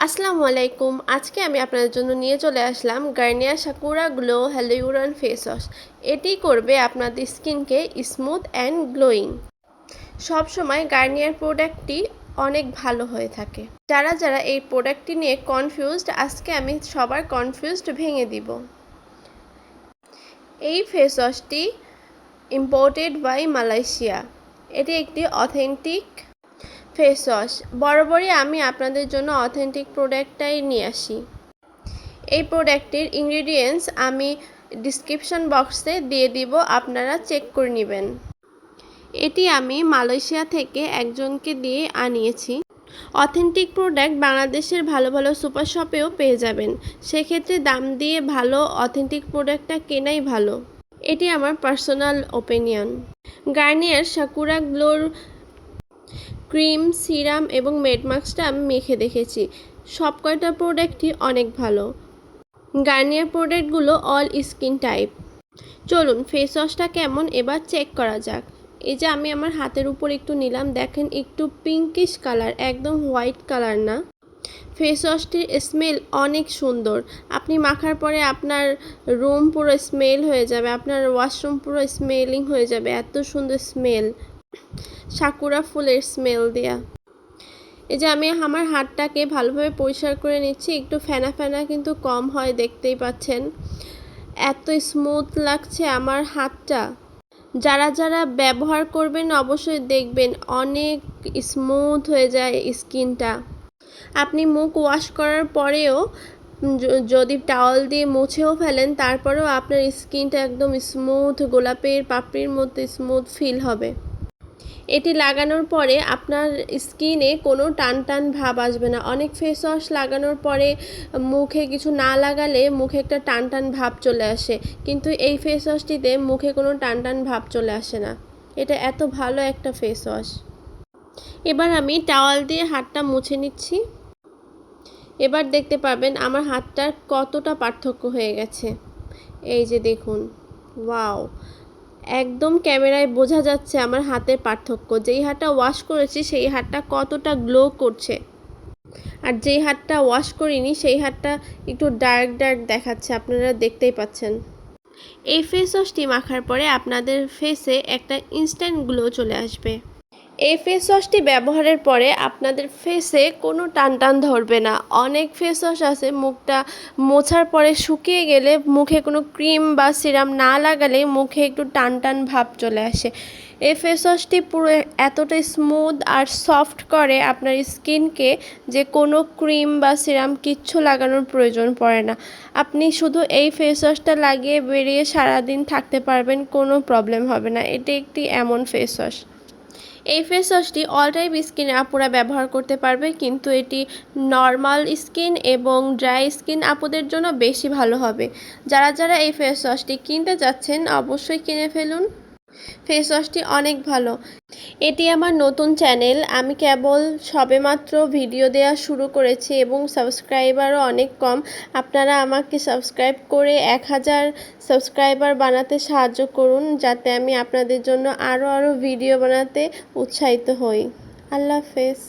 আসসালামু আলাইকুম। আজকে আমি আপনাদের জন্য নিয়ে চলে আসলাম Garnier sakura glow hyaluron face wash. এটি করবে আপনাদের স্কিনকে স্মুথ অ্যান্ড গ্লোয়িং। সবসময় গার্নিয়ার প্রোডাক্টটি অনেক ভালো হয়ে থাকে। যারা যারা এই প্রোডাক্টটি নিয়ে কনফিউজড, আজকে আমি সবার কনফিউজড ভেঙে দিব। এই ফেস ওয়াশটি ইম্পোর্টেড বাই মালয়েশিয়া। এটি একটি অথেন্টিক ফেস ওয়াশ। বরাবরই আমি আপনাদের জন্য অথেন্টিক প্রোডাক্টটাই নিয়ে আসি। এই প্রোডাক্টের ইনগ্রিডিয়েন্টস আমি ডিসক্রিপশন বক্সে দিয়ে দিব, আপনারা চেক করে নেবেন। এটি আমি মালয়েশিয়া থেকে একজনকে দিয়ে আনিয়েছি। অথেন্টিক প্রোডাক্ট বাংলাদেশের ভালো ভালো সুপার শপেও পেয়ে যাবেন। সেক্ষেত্রে দাম দিয়ে ভালো অথেন্টিক প্রোডাক্টটা কেনাই ভালো। এটি আমার পার্সোনাল ওপিনিয়ন। গার্নিয়ার সাকুরা গ্লোর ক্রিম, সিরাম এবং মেড মাস্কটা আমি মেখে দেখেছি। সব কয়টা প্রোডাক্টই অনেক ভালো। গার্নিয়ার প্রোডাক্টগুলো অল স্কিন টাইপ। চলুন ফেস ওয়াশটা কেমন এবার চেক করা যাক। এই যে আমি আমার হাতের উপর একটু নিলাম, দেখেন একটু পিঙ্কিশ কালার, একদম হোয়াইট কালার না। ফেস ওয়াশটির স্মেল অনেক সুন্দর। আপনি মাখার পরে আপনার রুম পুরো স্মেল হয়ে যাবে, আপনার ওয়াশরুম পুরো স্মেলিং হয়ে যাবে, এত সুন্দর স্মেল। সাকুরা ফুলের স্মেল দেয়া। এই যে আমি আমার হাতটাকে ভালোভাবে পরিষ্কার করে নিচ্ছি, একটু ফেনা ফেনা কিন্তু কম হয়, দেখতেই পাচ্ছেন। এত স্মুথ লাগছে আমার হাতটা। যারা যারা ব্যবহার করবেন অবশ্যই দেখবেন অনেক স্মুথ হয়ে যায় স্কিনটা। আপনি মুখ ওয়াশ করার পরেও যদি টাওয়াল দিয়ে মুছেও ফেলেন, তারপরেও আপনার স্কিনটা একদম স্মুথ, গোলাপের পাপড়ির মতো স্মুথ ফিল হবে। এটি লাগানোর পরে আপনার স্কিনে কোনো টান টান ভাব আসবে না। অনেক ফেস ওয়াশ লাগানোর পরে মুখে কিছু না লাগালে মুখে একটা টান টান ভাব চলে আসে, কিন্তু এই ফেস ওয়াশটিতে মুখে কোনো টান টান ভাব চলে আসে না। এটা এত ভালো একটা ফেস ওয়াশ। এবার আমি টাওয়াল দিয়ে হাতটা মুছে নিচ্ছি। এবার দেখতে পাবেন আমার হাতটার কতটা পার্থক্য হয়ে গেছে। এই যে দেখুন, ওয়াও, একদম ক্যামেরায় বোঝা যাচ্ছে আমার হাতের পার্থক্য। যেই হাতটা ওয়াশ করেছি সেই হাতটা কতটা গ্লো করছে, আর যেই হাতটা ওয়াশ করিনি সেই হাতটা একটু ডার্ক ডার্ক দেখাচ্ছে, আপনারা দেখতেই পাচ্ছেন। এই ফেস ওয়াশটি মাখার পরে আপনাদের ফেসে একটা ইনস্ট্যান্ট গ্লো চলে আসবে। এই ফেস ওয়াশটি ব্যবহারের পরে আপনাদের ফেসে কোনো টান টান ধরবে না। অনেক ফেস ওয়াশ আছে মুখটা মোছার পরে শুকিয়ে গেলে মুখে কোনো ক্রিম বা সিরাম না লাগালে মুখে একটু টান টান ভাব চলে আসে। এই ফেস ওয়াশটি পুরো এতটা স্মুথ আর সফট করে আপনার স্কিনকে যে কোনো ক্রিম বা সিরাম কিচ্ছু লাগানোর প্রয়োজন পড়ে না। আপনি শুধু এই ফেস ওয়াশটা লাগিয়ে বেরিয়ে সারাদিন থাকতে পারবেন, কোনো প্রবলেম হবে না। এটি একটি এমন ফেস ওয়াশ। এই ফেস ওয়াশটি অল টাইপ স্কিনে আপুরা ব্যবহার করতে পারবে, কিন্তু এটি নর্মাল স্কিন এবং ড্রাই স্কিন আপুদের জন্য বেশি ভালো হবে। যারা যারা এই ফেস ওয়াশটি কিনতে যাচ্ছেন অবশ্যই কিনে ফেলুন। ফেস ওয়াশটি অনেক ভালো। এটি আমার নতুন চ্যানেল, আমি কেবল সবেমাত্র ভিডিও দেওয়া শুরু করেছি এবং সাবস্ক্রাইবারও অনেক কম। আপনারা আমাকে সাবস্ক্রাইব করে 1000 সাবস্ক্রাইবার বানাতে সাহায্য করুন, যাতে আমি আপনাদের জন্য আরও ভিডিও বানাতে উৎসাহিত হই। আল্লাহ হাফেজ।